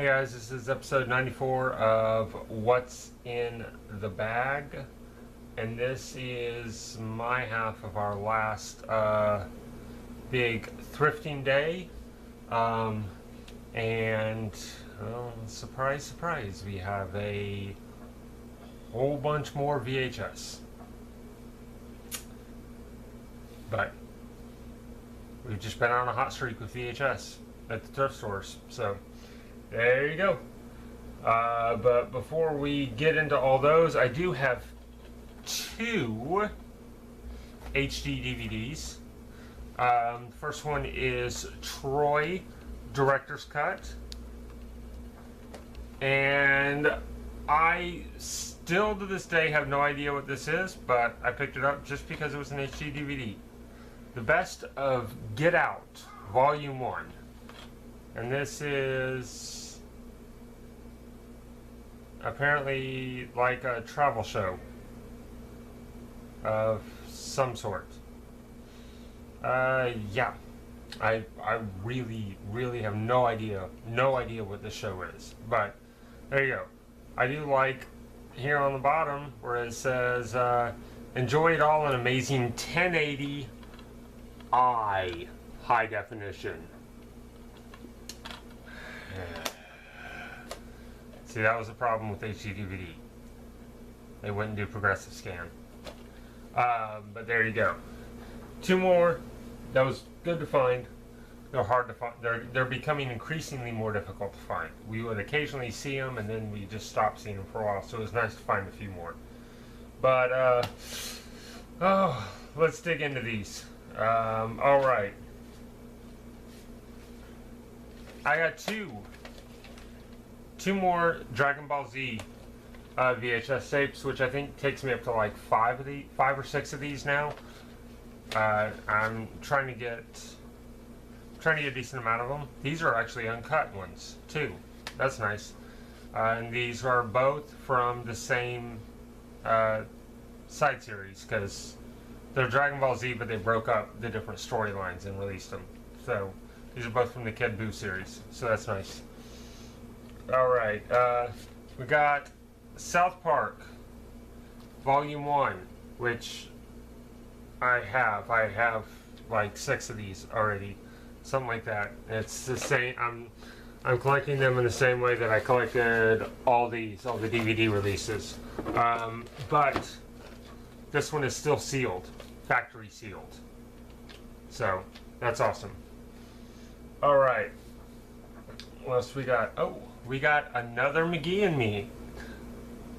Hey guys, this is episode 94 of What's in the Bag, and this is my half of our last big thrifting day, and surprise, surprise, we have a whole bunch more VHS, but we've just been on a hot streak with VHS at the thrift stores, so there you go. But before we get into all those, I do have two HD DVDs. First one is Troy Director's Cut. And I still to this day have no idea what this is, but I picked it up just because it was an HD DVD. The Best of Get Out, Volume 1. And this is apparently like a travel show of some sort. Yeah. I really have no idea what this show is. But there you go. I do like here on the bottom where it says enjoy it all in amazing 1080i high definition. See, that was the problem with HD DVD. They wouldn't do progressive scan. But there you go. Two more. That was good to find. They're hard to find. They're becoming increasingly more difficult to find. We would occasionally see them, and then we just stopped seeing them for a while. So it was nice to find a few more. But let's dig into these. All right. I got two more Dragon Ball Z VHS tapes, which I think takes me up to like five or six of these now. I'm trying to get a decent amount of them. These are actually uncut ones too. That's nice. And these are both from the same side series because they're Dragon Ball Z, but they broke up the different storylines and released them. So these are both from the Kid Buu series, so that's nice. Alright, we got South Park, Volume 1, which I have like 6 of these already, something like that. It's the same, I'm collecting them in the same way that I collected all the DVD releases. But this one is still sealed, factory sealed. So, that's awesome. Alright, what else we got? Oh, we got another McGee and Me,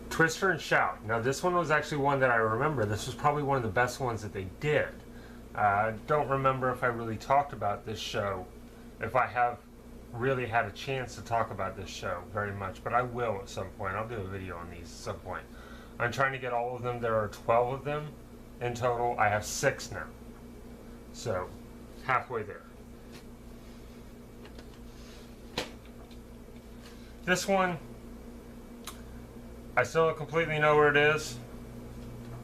Twister and Shout. Now this one was actually one that I remember. This was probably one of the best ones that they did. Don't remember if I really talked about this show, if I have really had a chance to talk about this show very much, but I will at some point. I'll do a video on these at some point. I'm trying to get all of them. There are 12 of them in total. I have 6 now. So, halfway there. This one, I still don't completely know where it is,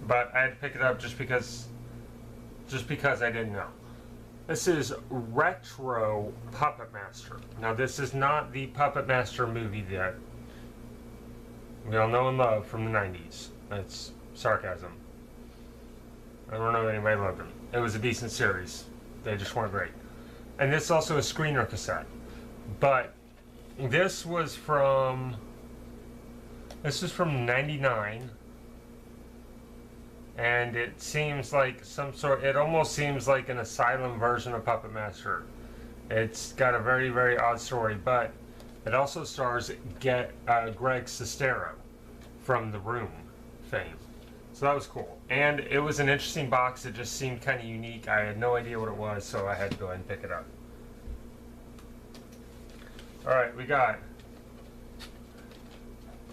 but I had to pick it up just because I didn't know. This is Retro Puppetmaster. Now this is not the Puppetmaster movie that we all know and love from the 90s. That's sarcasm. I don't know if anybody loved them. It was a decent series. They just weren't great. And this is also a screener cassette. But this was from 99, and it seems like it almost seems like an asylum version of Puppetmaster. It's got a very, very odd story, but it also stars Greg Sestero from The Room fame. So that was cool. And it was an interesting box. It just seemed kind of unique. I had no idea what it was, so I had to go ahead and pick it up. Alright, we got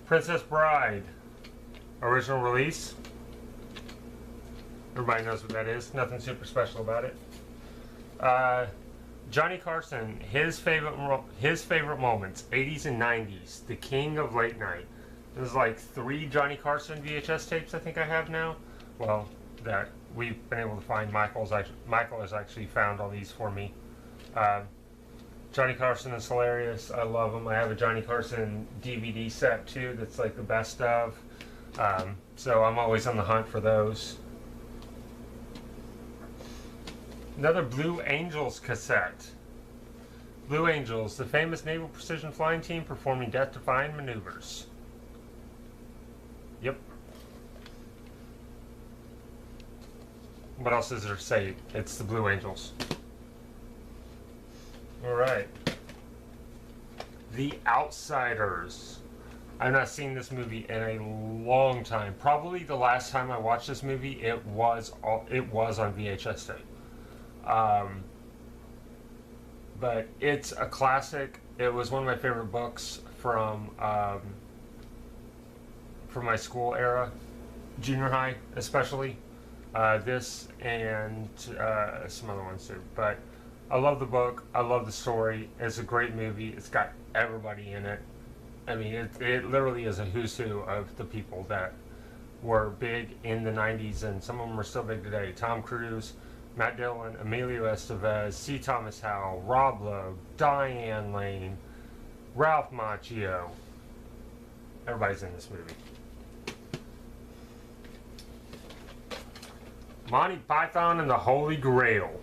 Princess Bride, original release. Everybody knows what that is. Nothing super special about it. Johnny Carson, his favorite moments, 80s and 90s, the king of late night. There's like 3 Johnny Carson VHS tapes I think I have now. Well, that we've been able to find. Michael has actually found all these for me. Johnny Carson is hilarious. I love him. I have a Johnny Carson DVD set too that's like the best of. So I'm always on the hunt for those. Another Blue Angels cassette. Blue Angels, the famous naval precision flying team performing death-defying maneuvers. Yep. What else is there to say? It's the Blue Angels. Alright. The Outsiders. I've not seen this movie in a long time. Probably the last time I watched this movie, it was on VHS tape. But it's a classic. It was one of my favorite books from my school era, junior high especially. This and some other ones too. But I love the book. I love the story. It's a great movie. It's got everybody in it. I mean, it literally is a who's who of the people that were big in the 90s, and some of them are still big today. Tom Cruise, Matt Dillon, Emilio Estevez, C. Thomas Howell, Rob Lowe, Diane Lane, Ralph Macchio. Everybody's in this movie. Monty Python and the Holy Grail.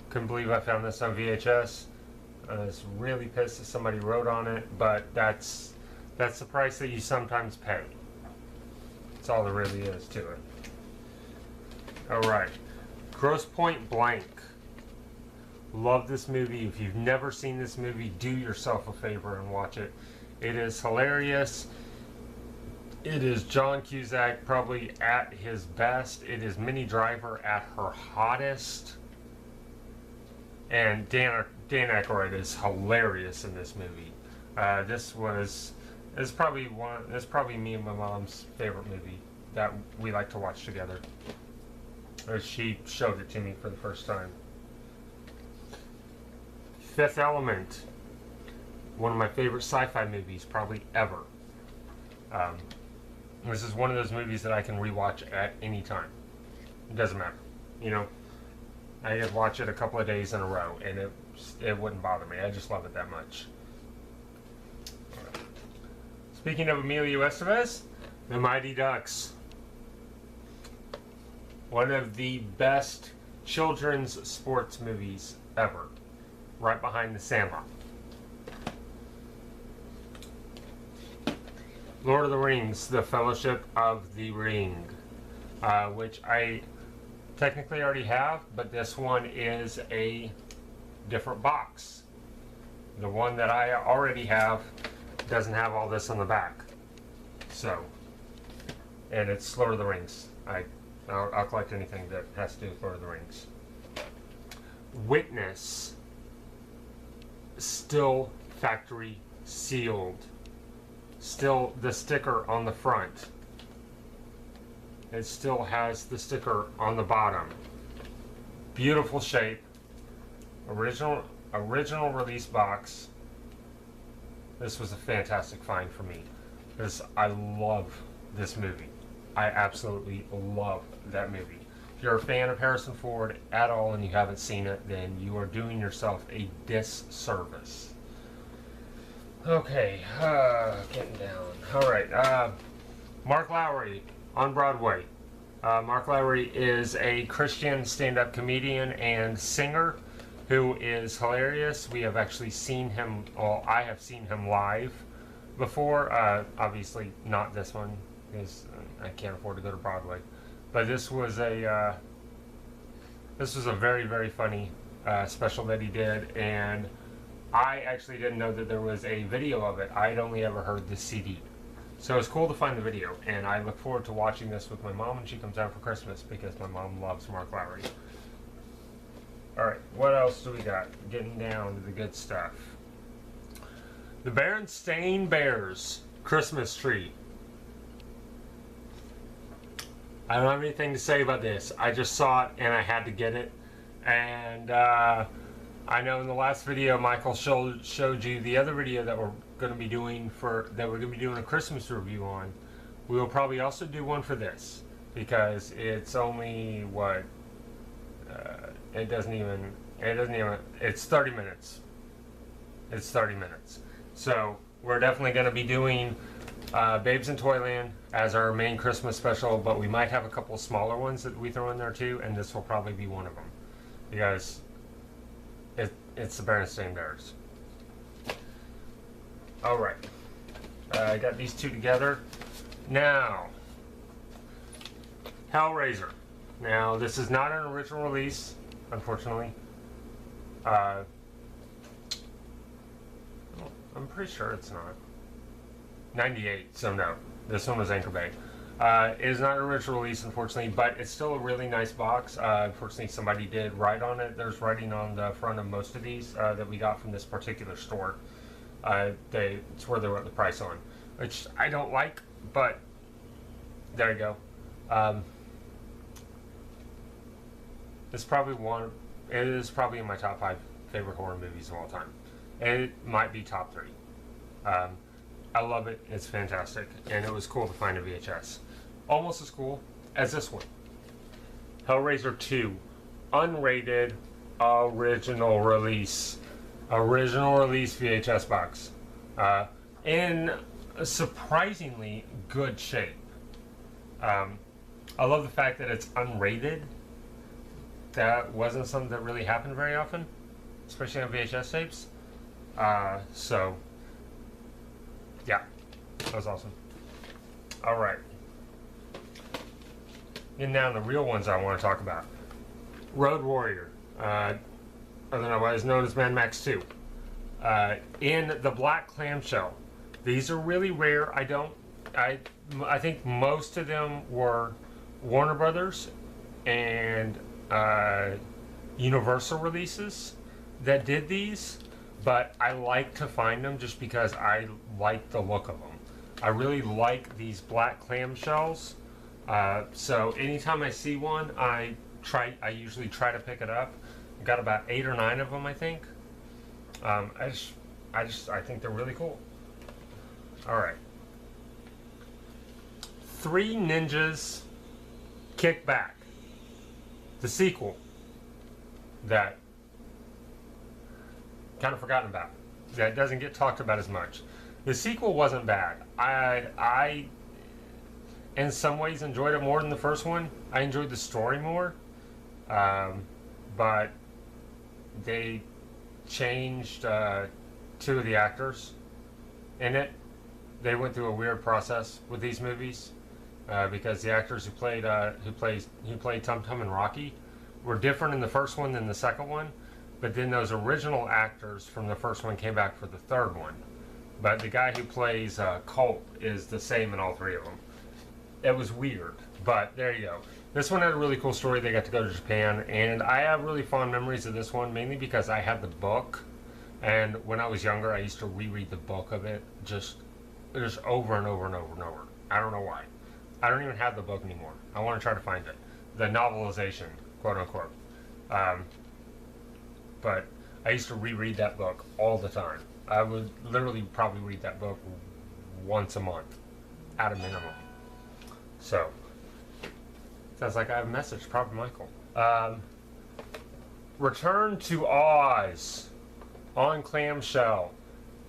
Couldn't believe I found this on VHS. I was really pissed that somebody wrote on it, but that's the price that you sometimes pay. That's all there really is to it. Alright. Grosse Pointe Blank. Love this movie. If you've never seen this movie, do yourself a favor and watch it. It is hilarious. It is John Cusack probably at his best. It is Minnie Driver at her hottest. And Dan Aykroyd is hilarious in this movie. It's probably me and my mom's favorite movie that we like to watch together. She showed it to me for the first time. Fifth Element. One of my favorite sci-fi movies probably ever. This is one of those movies that I can rewatch at any time. It doesn't matter. You know, I could watch it a couple of days in a row and it wouldn't bother me. I just love it that much. Speaking of Emilio Estevez, The Mighty Ducks. One of the best children's sports movies ever. Right behind The Sandlot. Lord of the Rings, The Fellowship of the Ring. Which I technically already have, but this one is a different box. The one that I already have doesn't have all this on the back. So, and it's Lord of the Rings. I'll collect anything that has to do with Lord of the Rings. Witness. Still factory sealed. Still the sticker on the front. It still has the sticker on the bottom. Beautiful shape. Original release box. This was a fantastic find for me. I love this movie. I absolutely love that movie. If you're a fan of Harrison Ford at all and you haven't seen it, then you are doing yourself a disservice. Okay, getting down. Alright, Mark Lowry on Broadway. Mark Lowry is a Christian stand-up comedian and singer who is hilarious. We have actually seen him, well, I have seen him live before. Obviously not this one, because I can't afford to go to Broadway. But this was a very, very funny special that he did, and I actually didn't know that there was a video of it. I'd only ever heard the CD. So it's cool to find the video, and I look forward to watching this with my mom when she comes down for Christmas, because my mom loves Mark Lowry. Alright, what else do we got? Getting down to the good stuff. The Berenstain Bears Christmas Tree. I don't have anything to say about this. I just saw it and I had to get it. And I know in the last video Michael showed you the other video that we're going to be doing a Christmas review on. We will probably also do one for this, because it's only it's 30 minutes. It's 30 minutes. So we're definitely going to be doing Babes in Toyland as our main Christmas special, but we might have a couple smaller ones that we throw in there too, and this will probably be one of them because it's the Berenstain Bears. All right, I got these two together. Now, Hellraiser. Now, this is not an original release, unfortunately. I'm pretty sure it's not. 98, so no. This one was Anchor Bay. It is not an original release, unfortunately, but it's still a really nice box. Unfortunately, somebody did write on it. There's writing on the front of most of these that we got from this particular store. It's where they wrote the price on, which I don't like, but there you go. It is probably in my top 5 favorite horror movies of all time. It might be top 3. I love it. It's fantastic. And it was cool to find a VHS. Almost as cool as this one. Hellraiser 2. Unrated. Original release. Original release VHS box. In surprisingly good shape. I love the fact that it's unrated. That wasn't something that really happened very often. Especially on VHS tapes. So... yeah, that was awesome. All right. And now the real ones I want to talk about. Road Warrior, otherwise known as Mad Max 2. In the black clamshell. These are really rare. I think most of them were Warner Brothers and Universal releases that did these. But I like to find them just because I like the look of them. I really like these black clamshells. So anytime I see one, I usually try to pick it up. I've got about 8 or 9 of them, I think. I think they're really cool. All right. 3 Ninjas Kick Back. The sequel that kind of forgotten about. That doesn't get talked about as much. The sequel wasn't bad. I in some ways enjoyed it more than the first one. I enjoyed the story more. But they changed 2 of the actors in it. They went through a weird process with these movies because the actors who played Tum Tum and Rocky were different in the first one than the second one. But then those original actors from the first one came back for the third one. But the guy who plays Colt is the same in all 3 of them. It was weird, but there you go. This one had a really cool story. They got to go to Japan, and I have really fond memories of this one, mainly because I had the book. And when I was younger, I used to reread the book of it just over and over and over and over. I don't know why. I don't even have the book anymore. I want to try to find it. The novelization, quote unquote. But I used to reread that book all the time. I would literally probably read that book once a month, at a minimum. So, sounds like I have a message, probably Michael. Return to Oz, On Clamshell,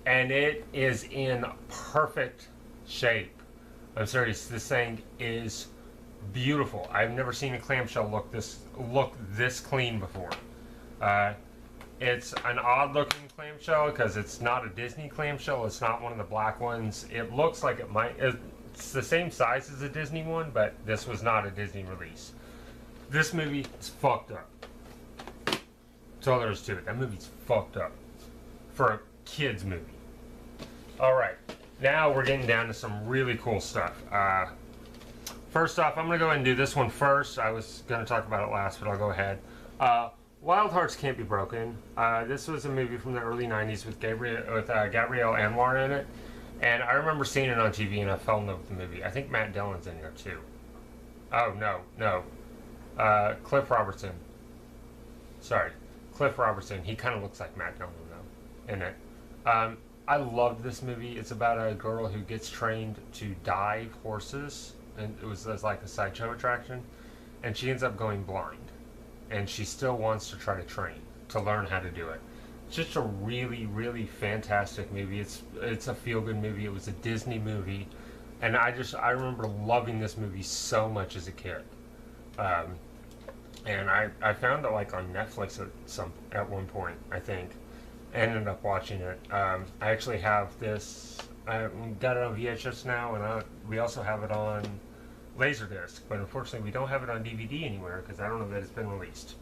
and it is in perfect shape. I'm serious, this thing is beautiful. I've never seen a clamshell look this clean before. It's an odd looking clamshell because it's not a Disney clamshell. It's not one of the black ones. It looks like it's the same size as a Disney one, but this was not a Disney release. This movie is fucked up. That's all there is to it. That movie's fucked up for a kid's movie. Alright, now we're getting down to some really cool stuff. First off, I'm going to go ahead and do this one first. I was going to talk about it last, but I'll go ahead. Wild Hearts Can't Be Broken. This was a movie from the early 90s with Gabrielle Anwar in it. And I remember seeing it on TV and I fell in love with the movie. I think Matt Dillon's in here too. Oh, no. Cliff Robertson. Sorry. Cliff Robertson. He kind of looks like Matt Dillon though in it. I loved this movie. It's about a girl who gets trained to dive horses. And it was like a sideshow attraction. And she ends up going blind. And she still wants to try to train to learn how to do it. just a really, really fantastic movie. It's a feel-good movie. It was a Disney movie, and I remember loving this movie so much as a kid. And I found it like on Netflix at one point, I think. Ended up watching it. I actually have this. I got it on VHS now, and we also have it on Laserdisc. But unfortunately, we don't have it on DVD anywhere because I don't know that it's been released.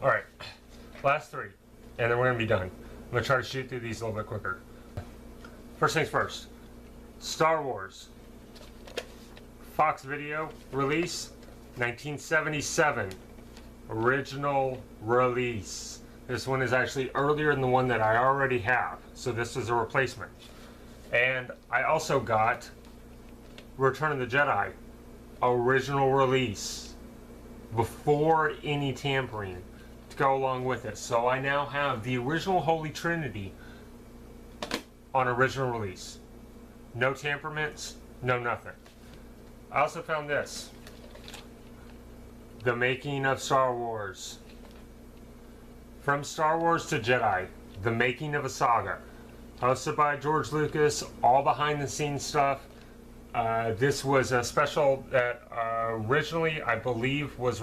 All right, last three, and then we're gonna be done. I'm gonna try to shoot through these a little bit quicker. First things first. Star Wars. Fox Video release, 1977. Original release. This one is actually earlier than the one that I already have, so this is a replacement. And I also got Return of the Jedi, original release, before any tampering to go along with it. So I now have the original Holy Trinity on original release. No tamperments, no nothing. I also found this. The Making of Star Wars. From Star Wars to Jedi, The Making of a Saga. Hosted by George Lucas, all behind the scenes stuff. This was a special that originally, I believe, was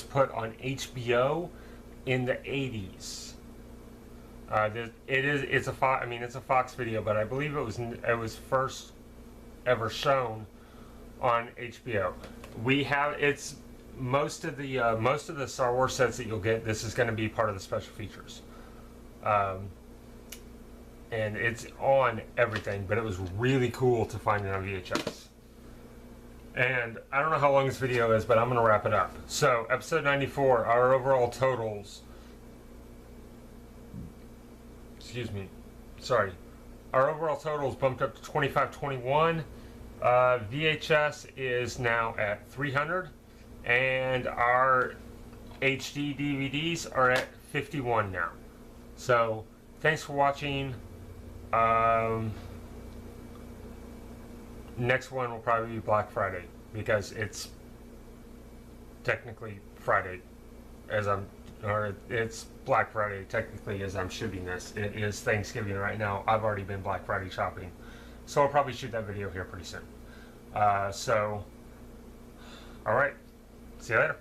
put on HBO in the 80s. It's a Fox Video, but I believe it was first ever shown on HBO. It's most of the Star Wars sets that you'll get. This is going to be part of the special features, and it's on everything. But it was really cool to find it on VHS. And I don't know how long this video is, but I'm going to wrap it up. So, episode 94, our overall totals. Excuse me. Sorry. Our overall totals bumped up to 2521. VHS is now at 300. And our HD DVDs are at 51 now. So, thanks for watching. Next one will probably be Black Friday, because it's technically Friday it's Black Friday technically as I'm shooting this. It is Thanksgiving right now. I've already been Black Friday shopping. So I'll probably shoot that video here pretty soon. Alright. See you later.